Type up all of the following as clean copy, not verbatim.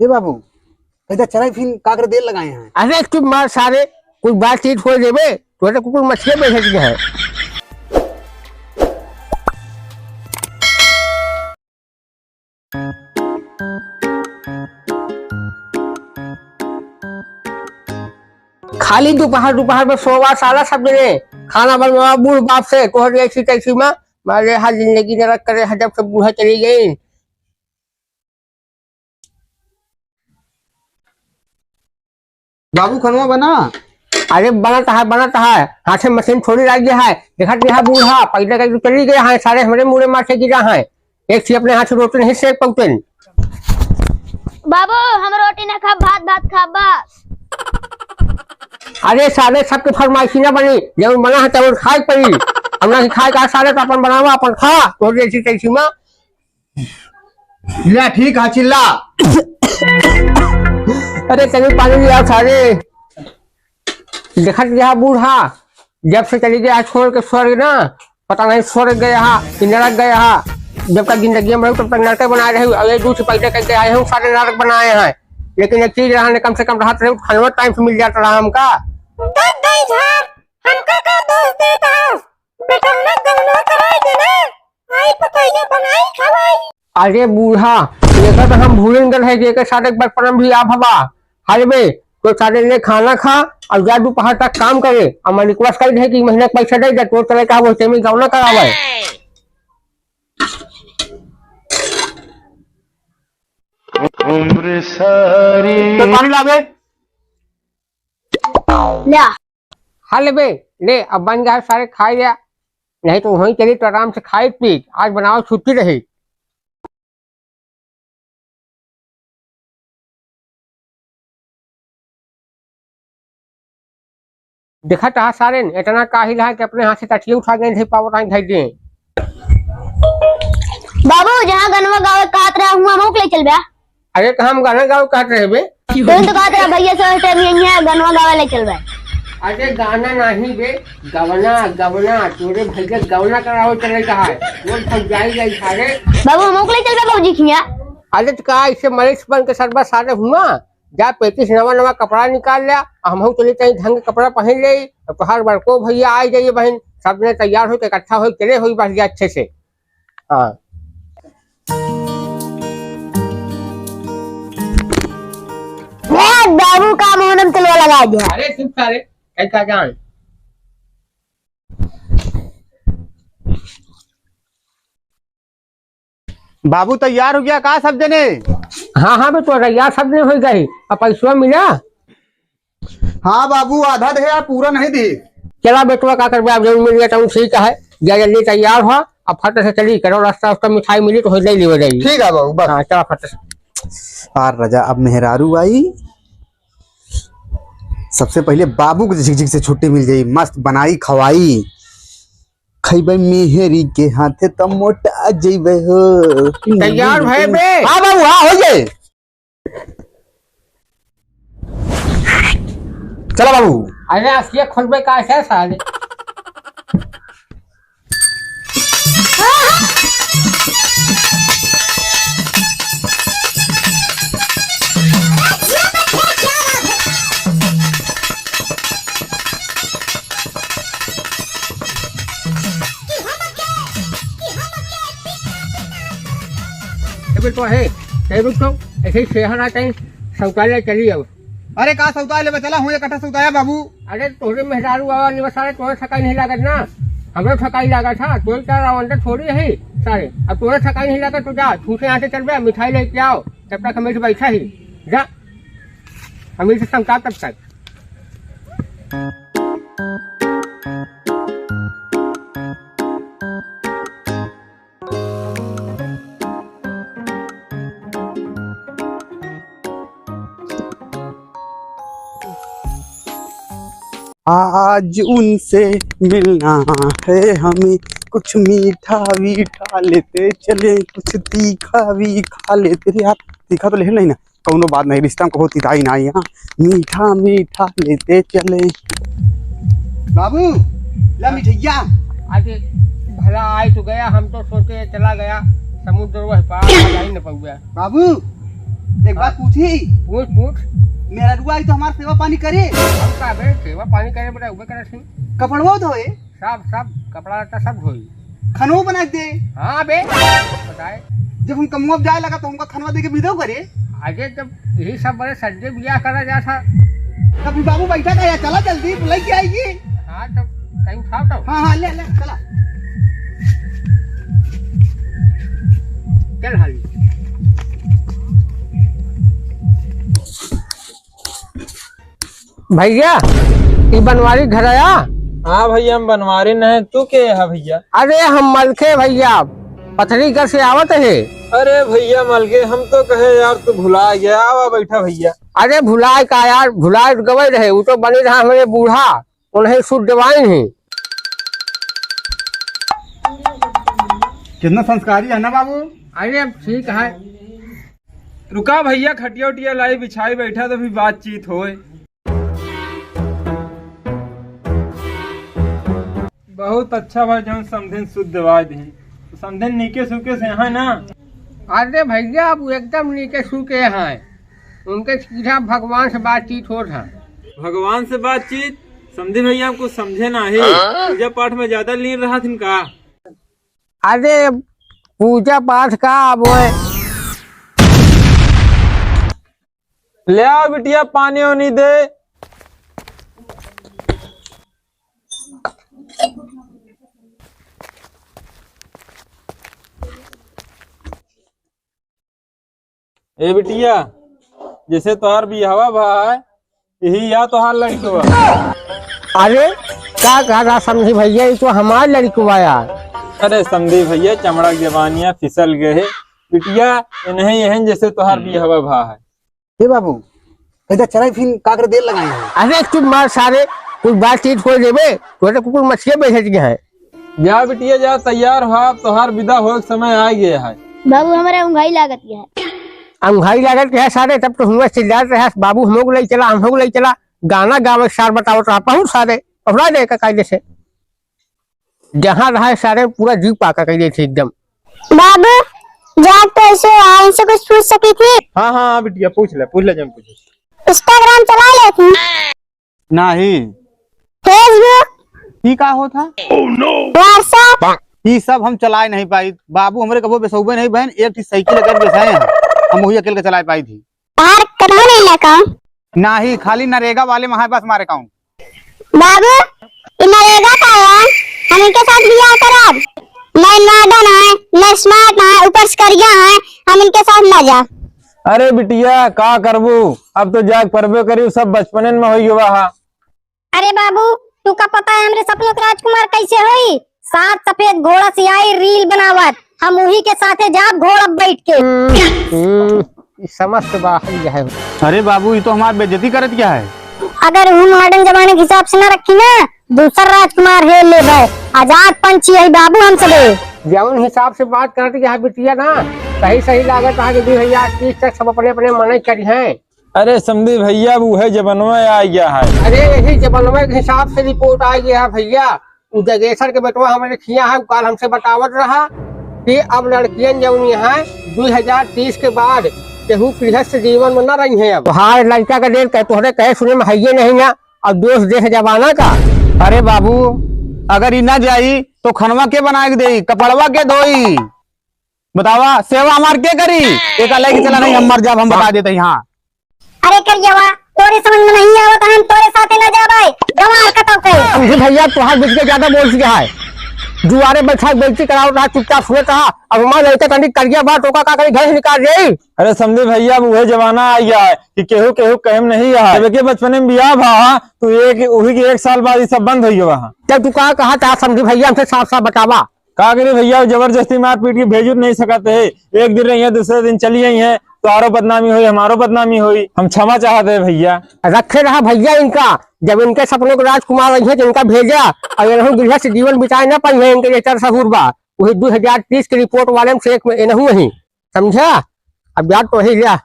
ये बाबू इधर चलाई फिर काकर देर लगाए हैं। अरे चुप मार सारे, कुछ बातचीत हो देवे तो कुकुर मछली बेच है। खाली दोपहर दोपहर में सोवा साला सब ने खाना बनवा बूढ़ बाप से तोहर ऐसी तैसी में मारे हाथ जिंदगी नरक करे जब से बूढ़ा चली गई। बाबू खनवा बना। अरे बनता है हाथ से मशीन थोड़ी लग गया है। देखा देखा बूढ़ा पहले का चली गया है, सारे हमारे मुड़े मार से गिरा है। एक सी अपने हाथ से रोटी नहीं सेक पाते। बाबू हम रोटी ना खा भात भात खा बस। अरे सारे सबके फरमाइशी ना बनी, जब बना है तब खाए पड़ी। हमना की खाए का सारे तो अपन बनावा अपन खा तो जैसी तैसी में। ले ठीक है चिल्ला। अरे कभी पानी लिया सारे। देखा गया बूढ़ा जब से चली गया छोड़ के स्वर्ग ना, पता नहीं स्वर्ग गया कि नरक गया। जब तक जिंदगी में तब तक नरक बनाए रहे। अरे दूसरे पैसे करके आए हूँ, सारे नरक बनाए हैं। लेकिन एक चीज रहा कम से कम राहत रहे, खाना टाइम से मिल जाता रहा हमका। अरे बूढ़ा ये तो हम भूल गए है कि सारे एक बार परम भी आप हवा हारे बे तो सारे ने खाना खा और जा दोपहर तक काम करे। और रिक्वेस्ट कर दे कि महीने का पैसा दे तो चले का बोलते में गाँव ना करावे। उम्र सारी तो पानी लावे ला हाँ ले बे ले, अब बन गया सारे खाए लिया, नहीं तो वहीं चली तो आराम से खाए पी। आज बनाओ छुट्टी रही। देखा था सारे इतना काहिल है कि अपने हाथ से तटिए उठा गए पावर टाइम धर दिए। बाबू जहाँ गनवा गाँव काट रहा हूँ हम ले चल बे। अरे कहा हम गाना गाँव कहते रहे बे, तो काट रहा भैया से गनवा गाँव ले चल बे। अरे गाना नहीं बे गवना गवना तोरे भैया गवना कराओ चले कहा है वो थक जाएगा सारे। बाबू हम ले चल बे बाबूजी खिया। अरे तो कहा इससे मरीज बन के सरबा सारे हुआ जा 35 नवा कपड़ा निकाल लिया। हम चले कहीं ढंग कपड़ा पहन ले तो हर बार को भैया आ जाइए बहन सब ने तैयार हो के इकट्ठा हो चले हुई बस अच्छे से। हाँ बाबू का मोहनम तलवा लगा दिया। अरे चुप सारे ऐसा जान। बाबू तैयार हो गया कहा सब जने। हाँ बे तो यार सब ने हो गई। अब पैसा मिला। हाँ बाबू आधा दे यार पूरा नहीं दे। चला बेटवा का कर आप जरूर मिल गया तो ठीक है जल्दी तैयार हुआ। अब फट से चली करो रास्ता उसका मिठाई मिली तो हो ले जाएगी। ठीक है बाबू बस। हाँ चला फट से। यार रजा अब मेहरारू आई, सबसे पहले बाबू को झिक से छुट्टी मिल जाई, मस्त बनाई खवाई खैबे मेहरी के हाथे तो मोटा जेबे हो। तैयार है बे। हाँ बाबू हाँ हो जाए। चलो बाबू। अरे आखिया खोलबे का है साले। तो है रुक तो ऐसे शहर आ कहीं शौचालय चली अब। अरे कहा सौताया ले चला हूँ इकट्ठा सौताया बाबू। अरे तोरे मेहरारू बाबा नहीं सारे तोरे थकाई नहीं लागत ना, हमें थकाई लगा था। तोरे क्या रावण थोड़ी है सारे, अब तोरे थकाई नहीं लगा तो जा छूटे आते चल बे मिठाई लेके आओ। तब तक हमें से बैठा ही जा हमें से समझा तब तक। आज उनसे मिलना है हमें, कुछ मीठा वीठा लेते चले, कुछ तीखा भी खा लेते। यार तीखा तो ले नहीं ना, कौनो बात नहीं, रिश्ता में कहो तीखा ही ना यहाँ, मीठा मीठा लेते चले। बाबू ला मिठैया। आज भला आए तो गया, हम तो सोचे चला गया समुद्र वह पार ही न पहुंचा। बाबू एक बात पूछी। पूछ पूछ। मेरा रुआ आई तो हमारा सेवा पानी करे। हम का बे सेवा पानी करे बेटा उबे करे थी। कपड़वा धोए, सब कपड़ा लत्ता सब धोई। खनवा बना के दे। हाँ बे बताए। जब हम कमुआ जाए लगा तो हमका खनवा दे के विदो करे। आगे जब यही सब बड़े सज्जे बियाह करा जा था। कभी बाबू बैठा था, चला जल्दी बुलाई के आएगी। हाँ तब कहीं खाओ तो। हाँ ले ले चला। चल हाली। भैया ये बनवारी घर आया। हाँ भैया हम बनवारी न है। तू के है भैया? अरे हम मलखे भैया पथरी घर से आवत है। अरे भैया मलके हम तो कहे यार तू भुला गया। आवा बैठा भैया। अरे भुलाए का यार, भुलाए गवे रहे। वो तो बनी रहा हमारे बूढ़ा, उन्हें सूट दवाई नहीं। कितना संस्कारी है ना बाबू। अरे अब ठीक है। रुका भैया, खटिया उटिया लाई बिछाई बैठा तो भी बातचीत होए। बहुत अच्छा भाई जो समझे शुद्ध दवा दी। समझे नीके सूके से है ना। अरे भैया अब एकदम नीचे सूखे हैं। उनके सीधा भगवान से बातचीत हो था। भगवान से बातचीत समझे भैया, हमको समझे ना ही। पूजा पाठ में ज्यादा लीन रहा थी का। अरे पूजा पाठ का वो ले आओ बिटिया पानी वानी दे। ए बिटिया जैसे तोहार बिहावा भाई यही या तोहार लड़कवा। अरे क्या कह रहा समझी भैया, ये तो हमारे लड़कवा यार। अरे समझी भैया चमड़ा की जवानियां फिसल गए। बिटिया इन्हें यहन जैसे तोहार बिहावा भा है। हे बाबू इधर चलाई फिर का कर देर लगाए हैं। अरे तुम मार सारे कुछ बातचीत हो देवे तो कुकुर मछली बेच गए हैं। जा बिटिया जा तैयार हो, अब तोहार विदा हो समय आ गया है। बाबू हमारा उंगाई लागत है। अंघाई लागत के है सारे, तब तो हुआ चिल्लाते रहे बाबू हम लोग ले चला, हम लोग ले चला। गाना गावे सार बताओ तो बहुत सारे पकड़ा दे कायदे से। जहाँ रहा सारे पूरा जीव पाका कह थे एकदम। बाबू जाग तो ऐसे आई से कुछ पूछ सकी थी। हाँ हाँ बिटिया पूछ ले जब पूछ। इंस्टाग्राम चला लेती नहीं फेसबुक ही का होता व्हाट्सएप ये सब हम चलाए नहीं पाई। बाबू हमारे कबो बेसौबे नहीं बहन, एक थी साइकिल अगर बेसाए हैं हम वही अकेले चला पाई थी। बाहर कहाँ नहीं लगा ना ही खाली नरेगा वाले हमारे पास मारे काउंट। बाबू नरेगा का है, हम इनके साथ बियाह करब। मैं मॉडर्न है, मैं स्मार्ट है, ऊपर से करिया है, हम इनके साथ ना जा। अरे बिटिया का करबू, अब तो जाग परबे करी सब बचपन में हो गया। अरे बाबू तू का पता है हमरे सपनों के राजकुमार कैसे हुई? 7 सफेद घोड़ा से आई रील बनावत, हम वही के साथे जाब घोड़ा बैठ के। समझ से बाहर है। अरे बाबू ये तो हमारी बेइज्जती करत क्या है। अगर हम मॉडर्न जमाने के हिसाब से न रखी ना, दूसरा राजकुमार है ले भाई। आजाद पंछी है बाबू हम सबे। जौन हिसाब से बात करती है बिटिया ना सही लागत है कि 2030 तक सब अपने अपने मन करी हैं। अरे समझी भैया वो है जबनवा आ गया है। अरे यही जबनवा के हिसाब से रिपोर्ट आ गया है भैया। वो जगेसर के बेटवा हमारे खिया है, कल हमसे बतावत रहा कि अब लड़कियां जौन है 2030 के बाद केहू गृहस्थ जीवन में न रही है। अब हाँ लड़का का देर तोहरे कहे सुने में है नहीं ना, अब दोष देख जमाना का। अरे बाबू अगर ई ना जाई तो खनवा के बना के दे, कपड़वा के धोई, बतावा सेवा हमार के करी। एक अलग ही चला नहीं हम मर जाब, हम बता देते यहाँ। अरे करियावा तोरे समझ में नहीं आवत, हम तोरे साथे न जाबे। गवार कतौ के समझे भैया तुहार बीच के ज्यादा बोल गया है। जुआरे बैठा बेइज्जती कराओ रहा, चुपचाप सुने कहा। अब हमारे लड़का तनिक करिया बात होगा का कहीं घर से निकाल दे। अरे समझे भैया वो जमाना आ गया है कि केहू केहू कहम नहीं है। जब के बचपन में बियाह भा तो वही के 1 साल बाद ये सब बंद हो गया। जब तू कहा था समझी भैया हमसे साफ साफ बतावा। का करे भैया जबरदस्ती मार पीट के भेजू नहीं सकते है। एक दिन रही है दूसरे दिन चली गई है, तो बदनामी हुई हमारो बदनामी हुई। हम क्षमा चाहते हैं भैया। रखे रहा भैया इनका, जब इनके सपनों को राजकुमार रही है तो इनका भेजा। और गृहस्थ जीवन बिताए न पाई है इनके लेकर सहूर बा। वही 2030 की रिपोर्ट वाले से एक में नहीं समझा। अब याद तो ही लिया।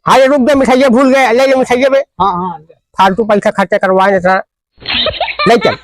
हाँ ये रुक गए, मिठाइया भूल गए, ले मिठाइया में। हाँ फालतू पैसा खर्चा करवाए नहीं ले चल।